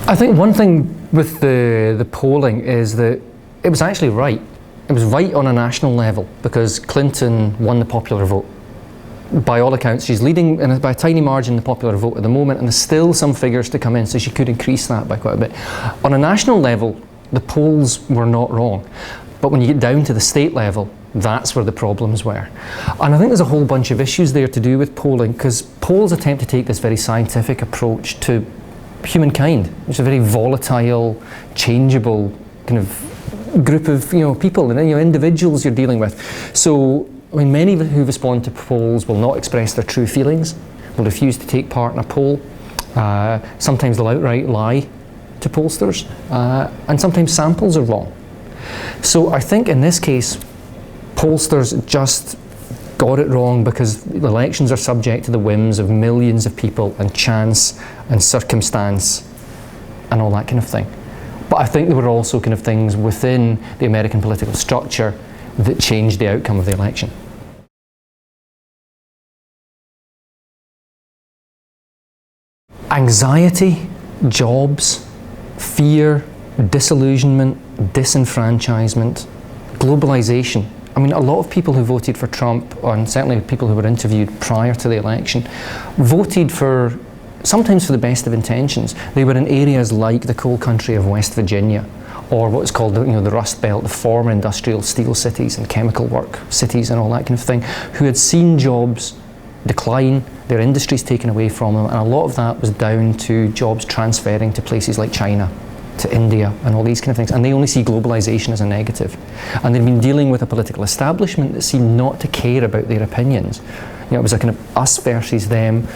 I think one thing with the polling is that it was actually right. It was right on a national level because Clinton won the popular vote. By all accounts, she's leading by a tiny margin the popular vote at the moment, and there's still some figures to come in, so she could increase that by quite a bit. On a national level, the polls were not wrong. But when you get down to the state level, that's where the problems were. And I think there's a whole bunch of issues there to do with polling, because polls attempt to take this very scientific approach to humankind, which is a very volatile, changeable kind of group of people and individuals you're dealing with. So I mean, many who respond to polls will not express their true feelings, will refuse to take part in a poll. Sometimes they'll outright lie to pollsters, and sometimes samples are wrong. So I think in this case, pollsters just got it wrong because elections are subject to the whims of millions of people and chance and circumstance and all that kind of thing. But I think there were also kind of things within the American political structure that changed the outcome of the election. Anxiety, jobs, fear, disillusionment, disenfranchisement, globalization. I mean, a lot of people who voted for Trump, and certainly people who were interviewed prior to the election, voted for, sometimes for the best of intentions. They were in areas like the coal country of West Virginia, or what's called the Rust Belt, the former industrial steel cities and chemical work cities and all that kind of thing, who had seen jobs decline, their industries taken away from them, and a lot of that was down to jobs transferring to places like China, to India and all these kind of things, and they only see globalization as a negative. And they've been dealing with a political establishment that seemed not to care about their opinions. It was a kind of us versus them.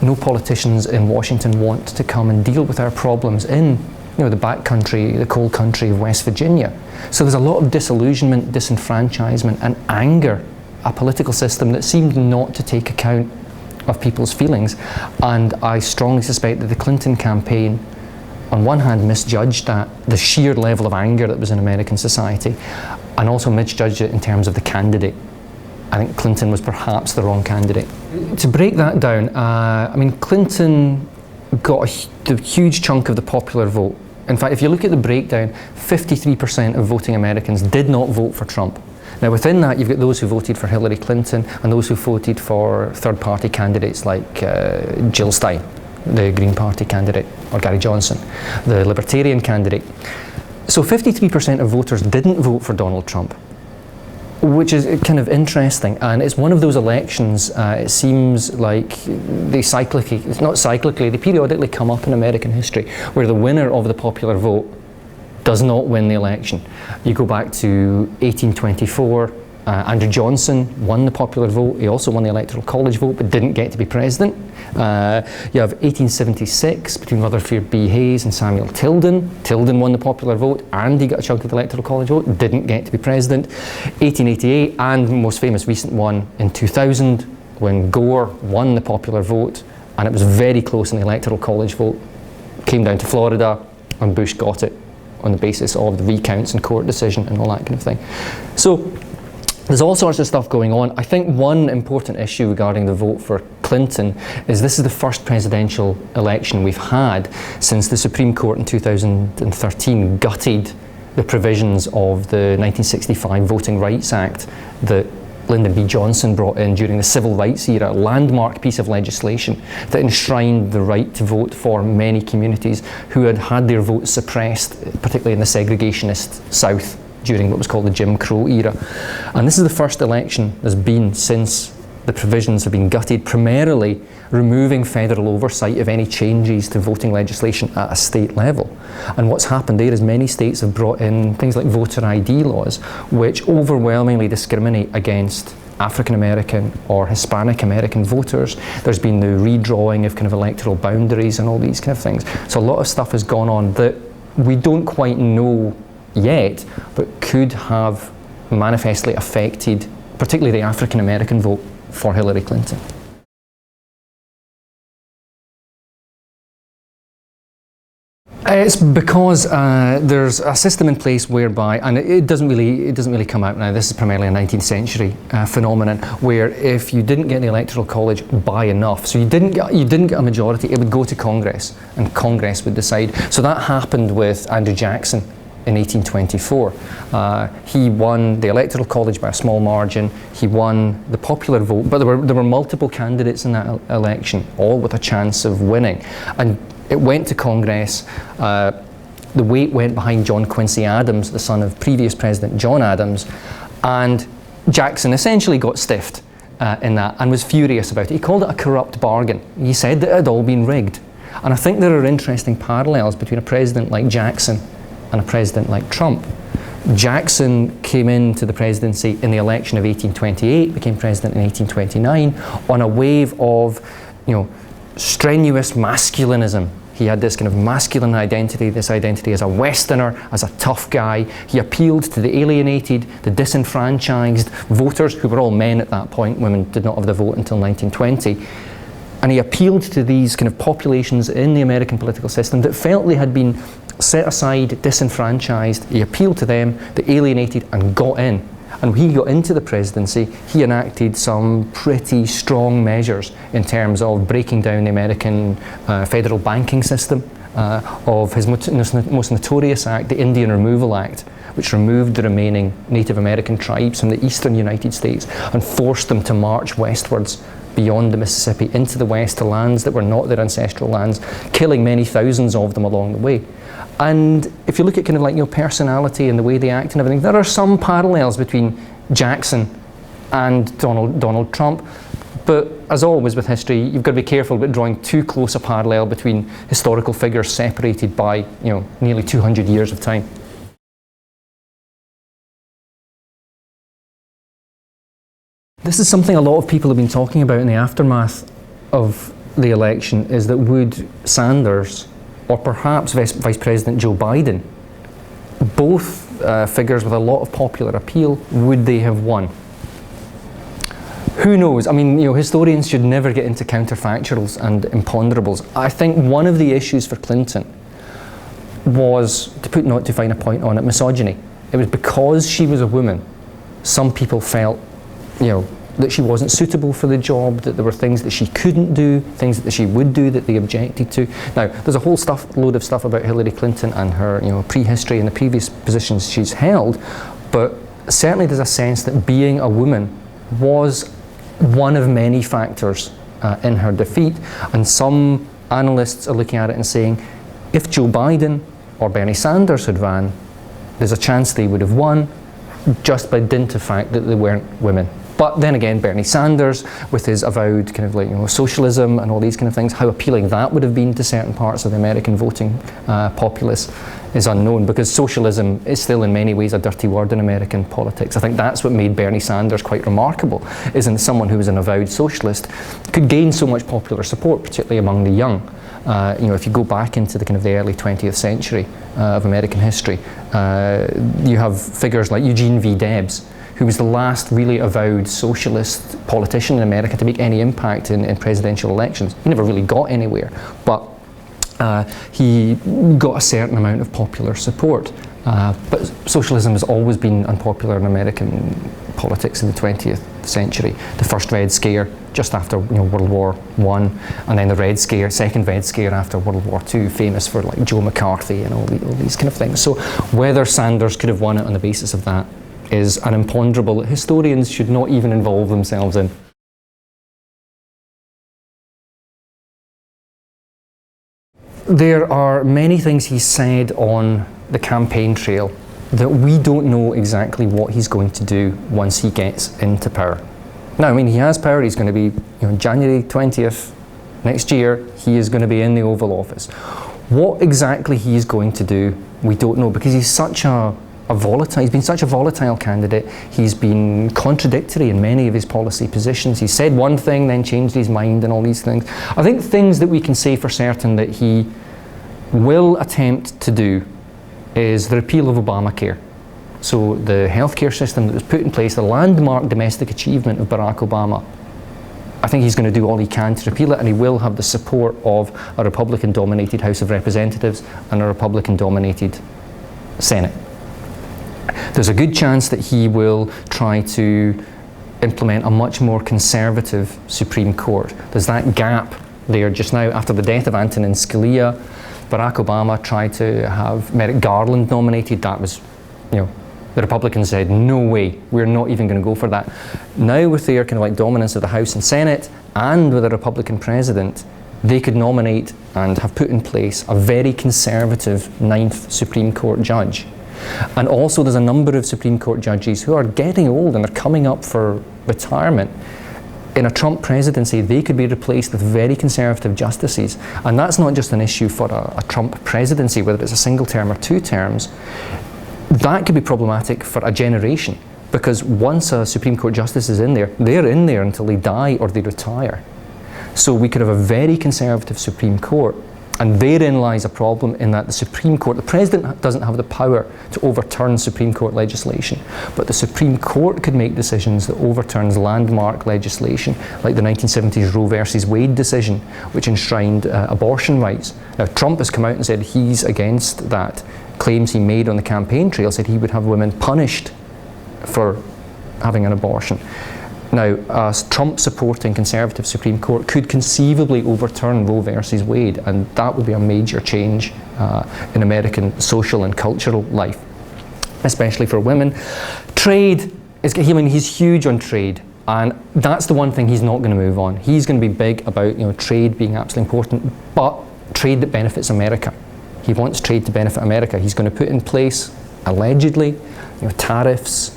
No politicians in Washington want to come and deal with our problems in the backcountry, the coal country of West Virginia. So there's a lot of disillusionment, disenfranchisement and anger, a political system that seemed not to take account of people's feelings. And I strongly suspect that the Clinton campaign on one hand misjudged the sheer level of anger that was in American society, and also misjudged it in terms of the candidate. I think Clinton was perhaps the wrong candidate. To break that down, I mean, Clinton got a huge chunk of the popular vote. In fact, if you look at the breakdown, 53% of voting Americans did not vote for Trump. Now within that, you've got those who voted for Hillary Clinton and those who voted for third-party candidates like Jill Stein, the Green Party candidate, or Gary Johnson, the Libertarian candidate. So 53% of voters didn't vote for Donald Trump, which is kind of interesting. And it's one of those elections, it seems like they periodically come up in American history, where the winner of the popular vote does not win the election. You go back to 1824, Andrew Johnson won the popular vote. He also won the Electoral College vote, but didn't get to be president. You have 1876 between Rutherford B. Hayes and Samuel Tilden. Tilden won the popular vote, and he got a chunk of the Electoral College vote, didn't get to be president. 1888, and the most famous recent one in 2000, when Gore won the popular vote, and it was very close in the Electoral College vote. Came down to Florida, and Bush got it on the basis of the recounts and court decision and all that kind of thing. So there's all sorts of stuff going on. I think one important issue regarding the vote for Clinton is this is the first presidential election we've had since the Supreme Court in 2013 gutted the provisions of the 1965 Voting Rights Act that Lyndon B. Johnson brought in during the Civil Rights era, a landmark piece of legislation that enshrined the right to vote for many communities who had had their votes suppressed, particularly in the segregationist South, during what was called the Jim Crow era. And this is the first election there's been since the provisions have been gutted, primarily removing federal oversight of any changes to voting legislation at a state level. And what's happened there is many states have brought in things like voter ID laws, which overwhelmingly discriminate against African American or Hispanic American voters. There's been the redrawing of kind of electoral boundaries and all these kind of things. So a lot of stuff has gone on that we don't quite know yet, but could have manifestly affected particularly the African American vote for Hillary Clinton. It's because there's a system in place whereby, and it doesn't really come out now. This is primarily a 19th century phenomenon, where if you didn't get the Electoral College by enough, so you didn't get a majority, it would go to Congress, and Congress would decide. So that happened with Andrew Jackson in 1824. He won the Electoral College by a small margin. He won the popular vote, but there were multiple candidates in that election, all with a chance of winning, and it went to Congress. The weight went behind John Quincy Adams, the son of previous President John Adams, and Jackson essentially got stiffed in that and was furious about it. He called it a corrupt bargain. He said that it had all been rigged. And I think there are interesting parallels between a president like Jackson and a president like Trump. Jackson came into the presidency in the election of 1828, became president in 1829 on a wave of, strenuous masculinism. He had this kind of masculine identity, this identity as a Westerner, as a tough guy. He appealed to the alienated, the disenfranchised voters, who were all men at that point. Women did not have the vote until 1920. And he appealed to these kind of populations in the American political system that felt they had been set aside, disenfranchised. He appealed to them, the alienated, and got in. And when he got into the presidency, he enacted some pretty strong measures in terms of breaking down the American federal banking system, of his most notorious act, the Indian Removal Act, which removed the remaining Native American tribes from the eastern United States and forced them to march westwards beyond the Mississippi into the west to lands that were not their ancestral lands, killing many thousands of them along the way. And if you look at kind of personality and the way they act and everything, there are some parallels between Jackson and Donald Trump. But as always with history, you've got to be careful about drawing too close a parallel between historical figures separated by nearly 200 years of time. This is something a lot of people have been talking about in the aftermath of the election, is that would Sanders or perhaps Vice President Joe Biden, both figures with a lot of popular appeal, would they have won? Who knows? I mean, historians should never get into counterfactuals and imponderables. I think one of the issues for Clinton was, to put not too fine a point on it, misogyny. It was because she was a woman, some people felt, that she wasn't suitable for the job, that there were things that she couldn't do, things that she would do that they objected to. Now, there's a whole load of stuff about Hillary Clinton and her, prehistory and the previous positions she's held, but certainly there's a sense that being a woman was one of many factors in her defeat. And some analysts are looking at it and saying, if Joe Biden or Bernie Sanders had ran, there's a chance they would have won just by dint of fact that they weren't women. But then again, Bernie Sanders, with his avowed kind of socialism and all these kind of things, how appealing that would have been to certain parts of the American voting populace is unknown, because socialism is still in many ways a dirty word in American politics. I think that's what made Bernie Sanders quite remarkable, is that someone who was an avowed socialist could gain so much popular support, particularly among the young. If you go back into the early 20th century of American history, you have figures like Eugene V. Debs, who was the last really avowed socialist politician in America to make any impact in presidential elections. He never really got anywhere, but he got a certain amount of popular support. But socialism has always been unpopular in American politics in the 20th century. The first Red Scare just after World War I, and then the Red Scare, second Red Scare after World War II, famous for Joe McCarthy and all these kind of things. So whether Sanders could have won it on the basis of that is an imponderable that historians should not even involve themselves in. There are many things he said on the campaign trail that we don't know exactly what he's going to do once he gets into power. Now, I mean, he has power. He's going to be, January 20th next year, he is going to be in the Oval Office. What exactly he's going to do, we don't know, because he's been such a volatile candidate. He's been contradictory in many of his policy positions. He said one thing, then changed his mind and all these things. I think things that we can say for certain that he will attempt to do is the repeal of Obamacare. So the healthcare system that was put in place, the landmark domestic achievement of Barack Obama, I think he's going to do all he can to repeal it, and he will have the support of a Republican-dominated House of Representatives and a Republican-dominated Senate. There's a good chance that he will try to implement a much more conservative Supreme Court. There's that gap there just now. After the death of Antonin Scalia, Barack Obama tried to have Merrick Garland nominated. That was, the Republicans said, no way, we're not even going to go for that. Now with their kind of like dominance of the House and Senate, and with a Republican president, they could nominate and have put in place a very conservative 9th Supreme Court judge. And also there's a number of Supreme Court judges who are getting old and they're coming up for retirement. In a Trump presidency, they could be replaced with very conservative justices. And that's not just an issue for a Trump presidency, whether it's a single term or 2 terms. That could be problematic for a generation, because once a Supreme Court justice is in there, they're in there until they die or they retire. So we could have a very conservative Supreme Court, and therein lies a problem in that the Supreme Court, the President doesn't have the power to overturn Supreme Court legislation, but the Supreme Court could make decisions that overturns landmark legislation, like the 1970s Roe versus Wade decision, which enshrined abortion rights. Now, Trump has come out and said he's against that. Claims he made on the campaign trail said he would have women punished for having an abortion. Now, a Trump-supporting conservative Supreme Court could conceivably overturn Roe versus Wade, and that would be a major change in American social and cultural life, especially for women. Trade, he's huge on trade, and that's the one thing he's not going to move on. He's going to be big about trade being absolutely important, but trade that benefits America. He wants trade to benefit America. He's going to put in place, allegedly, tariffs.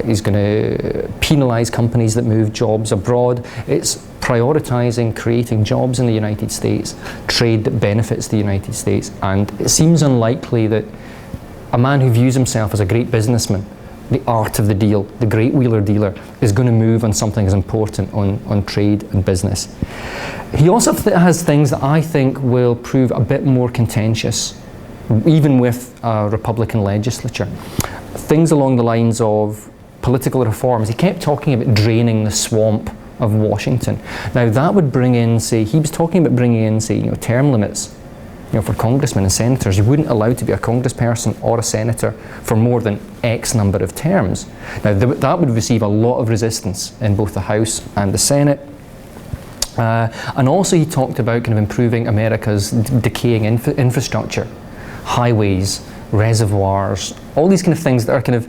He's going to penalise companies that move jobs abroad. It's prioritising creating jobs in the United States, trade that benefits the United States. And it seems unlikely that a man who views himself as a great businessman, the art of the deal, the great wheeler dealer, is going to move on something as important on trade and business. He also has things that I think will prove a bit more contentious, even with a Republican legislature. Things along the lines of political reforms. He kept talking about draining the swamp of Washington. Now that would bring in, he was talking about bringing in, term limits, for congressmen and senators. You wouldn't allow to be a congressperson or a senator for more than X number of terms. Now that would receive a lot of resistance in both the House and the Senate. And also he talked about kind of improving America's decaying infrastructure, highways, reservoirs, all these kind of things that are kind of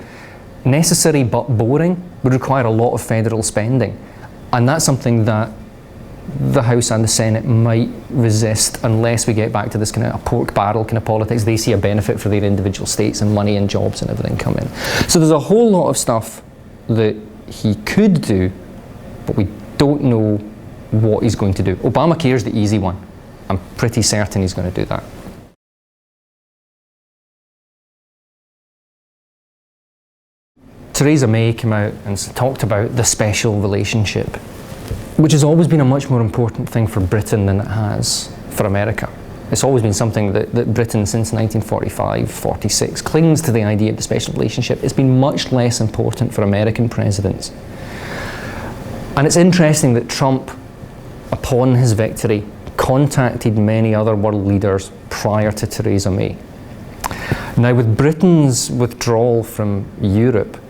necessary but boring, would require a lot of federal spending. And that's something that the House and the Senate might resist unless we get back to this kind of a pork barrel kind of politics. They see a benefit for their individual states and money and jobs and everything come in. So there's a whole lot of stuff that he could do, but we don't know what he's going to do. Obamacare is the easy one. I'm pretty certain he's going to do that. Theresa May came out and talked about the special relationship, which has always been a much more important thing for Britain than it has for America. It's always been something that Britain since 1945-46 clings to the idea of the special relationship. It's been much less important for American presidents. And it's interesting that Trump, upon his victory, contacted many other world leaders prior to Theresa May. Now, with Britain's withdrawal from Europe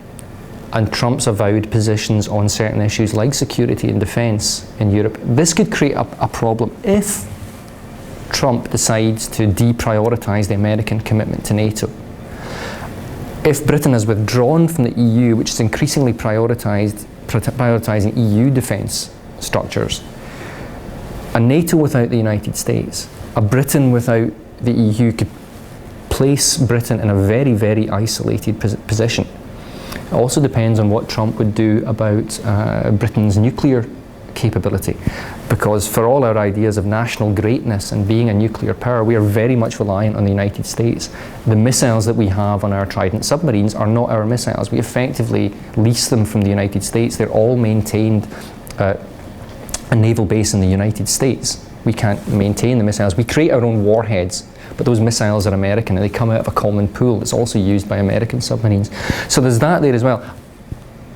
and Trump's avowed positions on certain issues like security and defence in Europe, this could create a problem if Trump decides to deprioritise the American commitment to NATO. If Britain has withdrawn from the EU, which is increasingly prioritising EU defence structures, a NATO without the United States, a Britain without the EU could place Britain in a very, very isolated position. It also depends on what Trump would do about Britain's nuclear capability, because for all our ideas of national greatness and being a nuclear power, we are very much reliant on the United States. The missiles that we have on our Trident submarines are not our missiles. We effectively lease them from the United States. They're all maintained at a naval base in the United States. We can't maintain the missiles. We create our own warheads, but those missiles are American and they come out of a common pool that's also used by American submarines. So there's that there as well.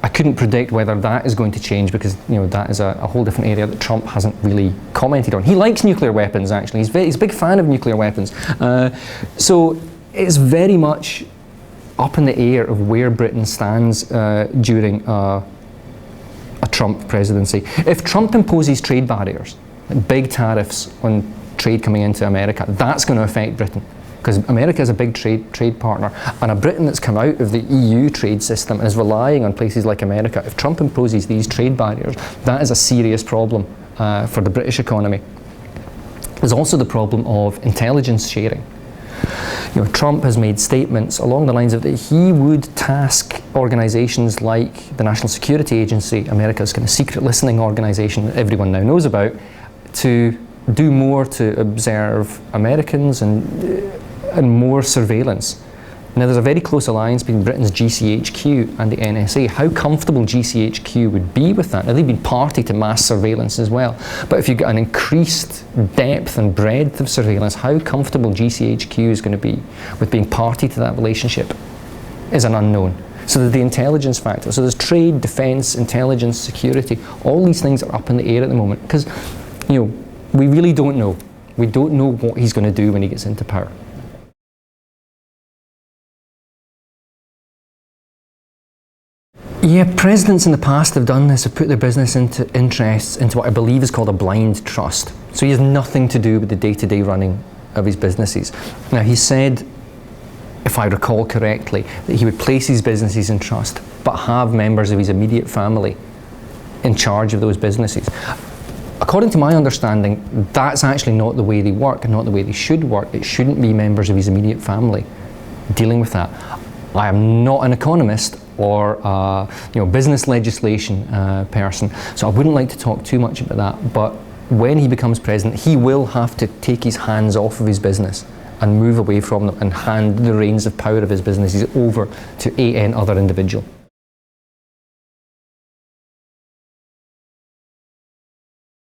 I couldn't predict whether that is going to change, because that is a whole different area that Trump hasn't really commented on. He likes nuclear weapons, actually. He's a big fan of nuclear weapons. So it's very much up in the air of where Britain stands during a Trump presidency. If Trump imposes trade barriers, like big tariffs on trade coming into America, that's going to affect Britain, because America is a big trade partner, and a Britain that's come out of the EU trade system and is relying on places like America. If Trump imposes these trade barriers, that is a serious problem for the British economy. There's also the problem of intelligence sharing. Trump has made statements along the lines of that he would task organisations like the National Security Agency, America's kind of secret listening organisation that everyone now knows about, to do more to observe Americans and more surveillance. Now, there's a very close alliance between Britain's GCHQ and the NSA. How comfortable GCHQ would be with that? Now, they've been party to mass surveillance as well. But if you get an increased depth and breadth of surveillance, how comfortable GCHQ is going to be with being party to that relationship is an unknown. So there's the intelligence factor. So there's trade, defence, intelligence, security. All these things are up in the air at the moment, because, we really don't know. We don't know what he's going to do when he gets into power. Yeah, presidents in the past have done this, have put their business interests into what I believe is called a blind trust. So he has nothing to do with the day-to-day running of his businesses. Now, he said, if I recall correctly, that he would place his businesses in trust, but have members of his immediate family in charge of those businesses. According to my understanding, that's actually not the way they work and not the way they should work. It shouldn't be members of his immediate family dealing with that. I am not an economist or business legislation person, so I wouldn't like to talk too much about that. But when he becomes president, he will have to take his hands off of his business and move away from them and hand the reins of power of his businesses over to an other individual.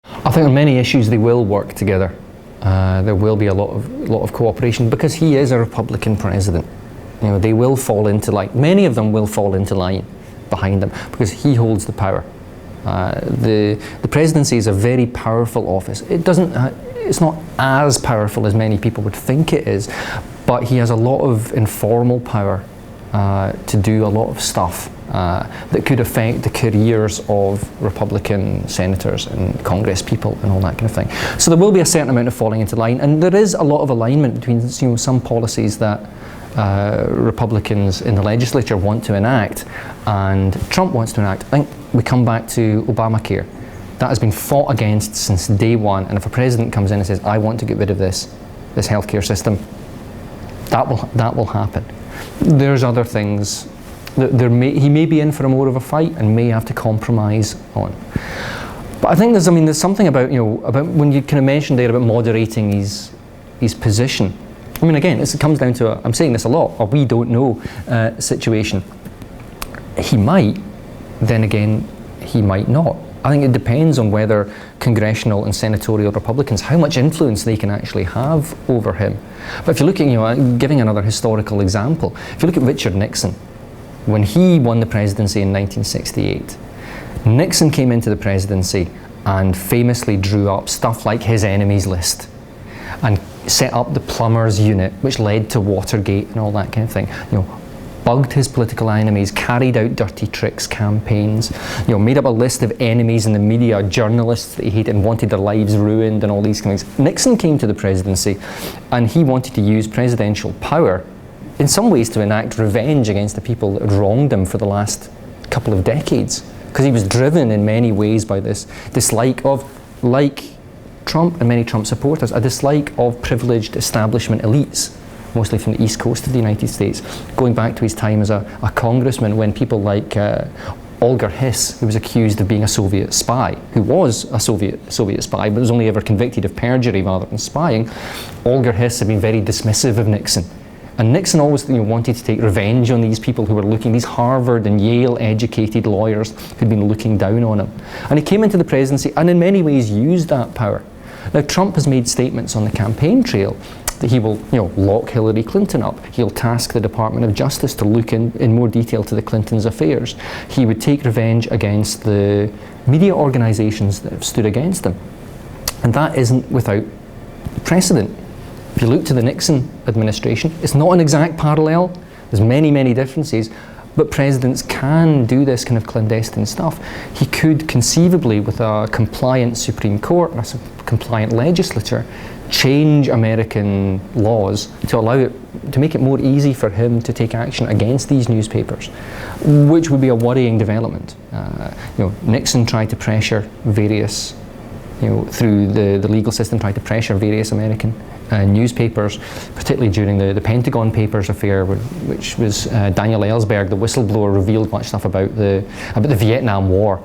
I think on many issues they will work together. There will be a lot of cooperation, because he is a Republican president. They will fall into line. Many of them will fall into line behind him, because he holds the power. The presidency is a very powerful office. It's not as powerful as many people would think it is, but he has a lot of informal power to do a lot of stuff that could affect the careers of Republican senators and Congress people and all that kind of thing. So there will be a certain amount of falling into line, and there is a lot of alignment between some policies that Republicans in the legislature want to enact and Trump wants to enact. I think we come back to Obamacare. That has been fought against since day one, and if a president comes in and says, I want to get rid of this healthcare system, that will happen. There's other things that he may be in for more of a fight and may have to compromise on. But I think there's something about when you kind of mentioned there about moderating his position. I mean, again, it comes down to I'm saying this a lot, a we don't know situation. He might, then again, he might not. I think it depends on whether congressional and senatorial Republicans, how much influence they can actually have over him. But if you're looking, giving another historical example, if you look at Richard Nixon, when he won the presidency in 1968, Nixon came into the presidency and famously drew up stuff like his enemies list and set up the plumbers unit, which led to Watergate and all that kind of thing. Bugged his political enemies, carried out dirty tricks campaigns, made up a list of enemies in the media, journalists that he hated and wanted their lives ruined and all these kind of things. Nixon came to the presidency and he wanted to use presidential power in some ways to enact revenge against the people that had wronged him for the last couple of decades, because he was driven in many ways by this dislike of, like Trump and many Trump supporters, a dislike of privileged establishment elites, mostly from the East Coast of the United States, going back to his time as a congressman, when people like Olga Hiss, who was accused of being a Soviet spy, who was a Soviet spy, but was only ever convicted of perjury rather than spying. Olga Hiss had been very dismissive of Nixon. And Nixon always wanted to take revenge on these people who were these Harvard and Yale educated lawyers who'd been looking down on him. And he came into the presidency and in many ways used that power. Now, Trump has made statements on the campaign trail that he will, lock Hillary Clinton up. He'll task the Department of Justice to look in more detail to the Clintons' affairs. He would take revenge against the media organisations that have stood against him. And that isn't without precedent. If you look to the Nixon administration, it's not an exact parallel. There's many, many differences, but presidents can do this kind of clandestine stuff. He could conceivably, with a compliant Supreme Court, a compliant legislature, change American laws to allow it, to make it more easy for him to take action against these newspapers, which would be a worrying development. Nixon tried to pressure various, through the legal system, tried to pressure various American newspapers, particularly during the Pentagon Papers affair, which was Daniel Ellsberg, the whistleblower, revealed much stuff about the Vietnam War.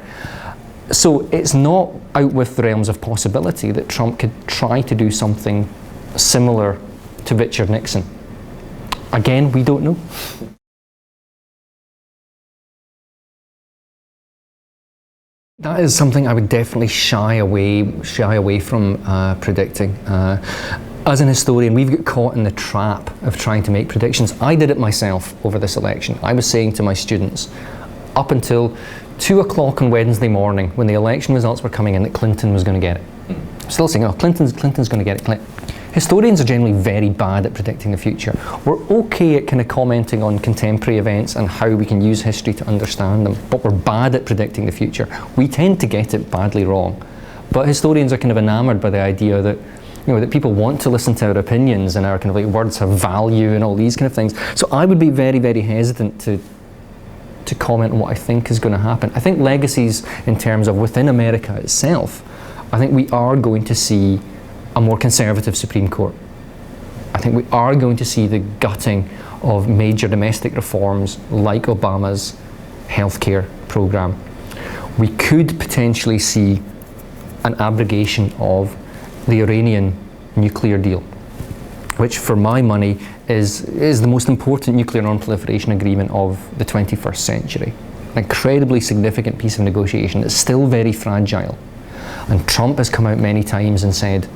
So it's not out with the realms of possibility that Trump could try to do something similar to Richard Nixon. Again, we don't know. That is something I would definitely shy away from predicting. As an historian, we've got caught in the trap of trying to make predictions. I did it myself over this election. I was saying to my students, up until 2 o'clock on Wednesday morning, when the election results were coming in, that Clinton was going to get it. Still saying, Clinton's going to get it. Historians are generally very bad at predicting the future. We're okay at kind of commenting on contemporary events and how we can use history to understand them, but we're bad at predicting the future. We tend to get it badly wrong. But historians are kind of enamoured by the idea that that people want to listen to our opinions, and our kind of like words have value and all these kind of things. So I would be very, very hesitant to comment on what I think is going to happen. I think legacies in terms of within America itself, I think we are going to see a more conservative Supreme Court. I think we are going to see the gutting of major domestic reforms like Obama's healthcare program. We could potentially see an abrogation of the Iranian nuclear deal, which for my money is the most important nuclear non-proliferation agreement of the 21st century. An incredibly significant piece of negotiation that's still very fragile. And Trump has come out many times and said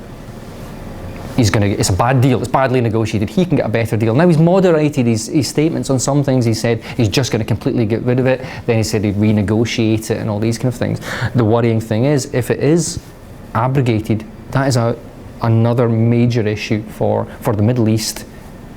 it's a bad deal, it's badly negotiated, he can get a better deal. Now he's moderated his statements on some things. He said he's just going to completely get rid of it, then he said he'd renegotiate it and all these kind of things. The worrying thing is, if it is abrogated, that is another major issue for the Middle East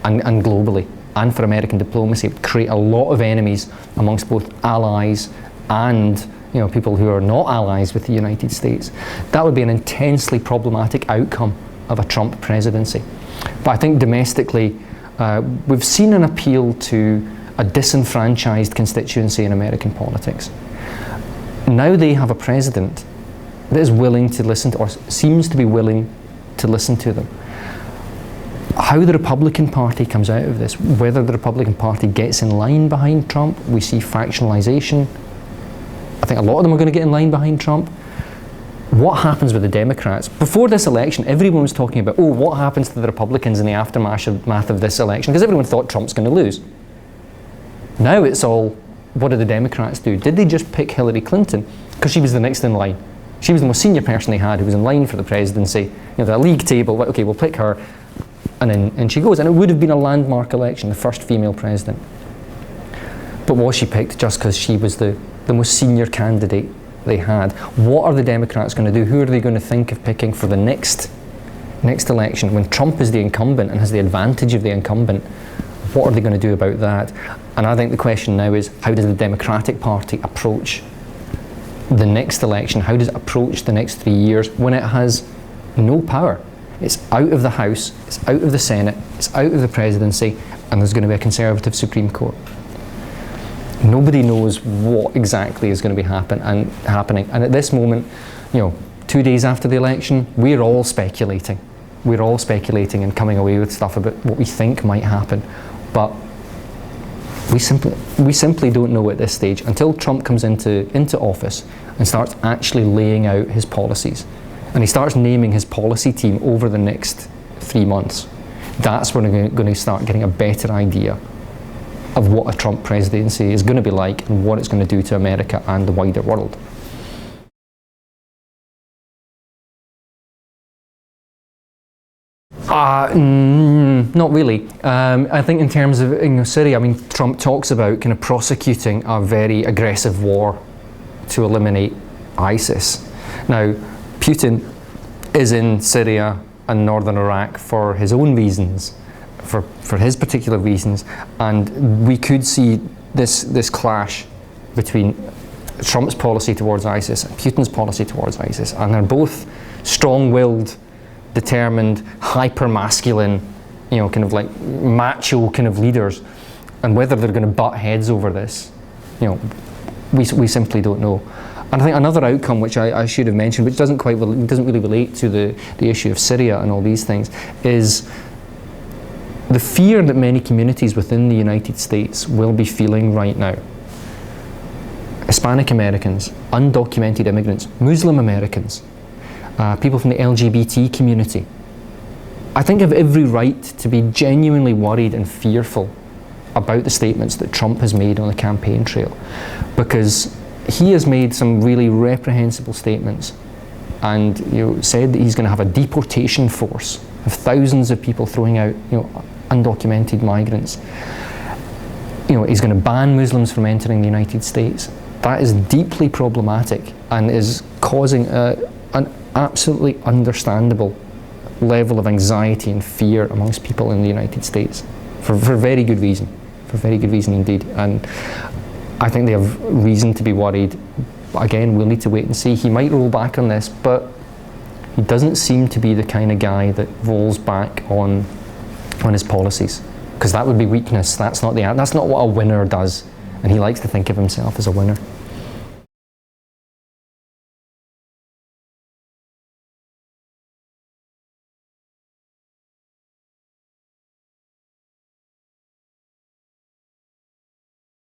and globally, and for American diplomacy. It would create a lot of enemies amongst both allies and people who are not allies with the United States. That would be an intensely problematic outcome of a Trump presidency. But I think domestically, we've seen an appeal to a disenfranchised constituency in American politics. Now they have a president that is willing to listen to, or seems to be willing to listen to them. How the Republican Party comes out of this, whether the Republican Party gets in line behind Trump, we see factionalization. I think a lot of them are going to get in line behind Trump. What happens with the Democrats? Before this election, everyone was talking about, what happens to the Republicans in the aftermath of this election? Because everyone thought Trump's going to lose. Now it's all, what did the Democrats do? Did they just pick Hillary Clinton because she was the next in line? She was the most senior person they had who was in line for the presidency. The league table, okay, we'll pick her. And then she goes. And it would have been a landmark election, the first female president. But was she picked just because she was the most senior candidate they had? What are the Democrats going to do? Who are they going to think of picking for the next election when Trump is the incumbent and has the advantage of the incumbent? What are they going to do about that? And I think the question now is, how does the Democratic Party approach the next election? How does it approach the next 3 years when it has no power? It's out of the House, it's out of the Senate, it's out of the presidency, and there's going to be a conservative Supreme Court. Nobody knows what exactly is going to be happening. And at this moment, 2 days after the election, we're all speculating. We're all speculating and coming away with stuff about what we think might happen. But we simply don't know at this stage until Trump comes into office and starts actually laying out his policies. And he starts naming his policy team over the next 3 months. That's when we're going to start getting a better idea of what a Trump presidency is going to be like and what it's going to do to America and the wider world. Not really. I think in terms of Syria, I mean, Trump talks about kind of prosecuting a very aggressive war to eliminate ISIS. Now, Putin is in Syria and northern Iraq for his own reasons, for his particular reasons, and we could see this clash between Trump's policy towards ISIS and Putin's policy towards ISIS, and they're both strong-willed, determined, hyper-masculine, kind of like macho kind of leaders, and whether they're going to butt heads over this, we simply don't know. And I think another outcome, which I should have mentioned, which doesn't really relate to the issue of Syria and all these things, is the fear that many communities within the United States will be feeling right now. Hispanic Americans, undocumented immigrants, Muslim Americans, people from the LGBT community, I think have every right to be genuinely worried and fearful about the statements that Trump has made on the campaign trail, because he has made some really reprehensible statements and said that he's going to have a deportation force of thousands of people throwing out undocumented migrants. He's going to ban Muslims from entering the United States. That is deeply problematic and is causing an absolutely understandable level of anxiety and fear amongst people in the United States for very good reason, indeed. And I think they have reason to be worried. Again, we'll need to wait and see. He might roll back on this, but he doesn't seem to be the kind of guy that rolls back on his policies, because that would be weakness. That's not what a winner does, and he likes to think of himself as a winner.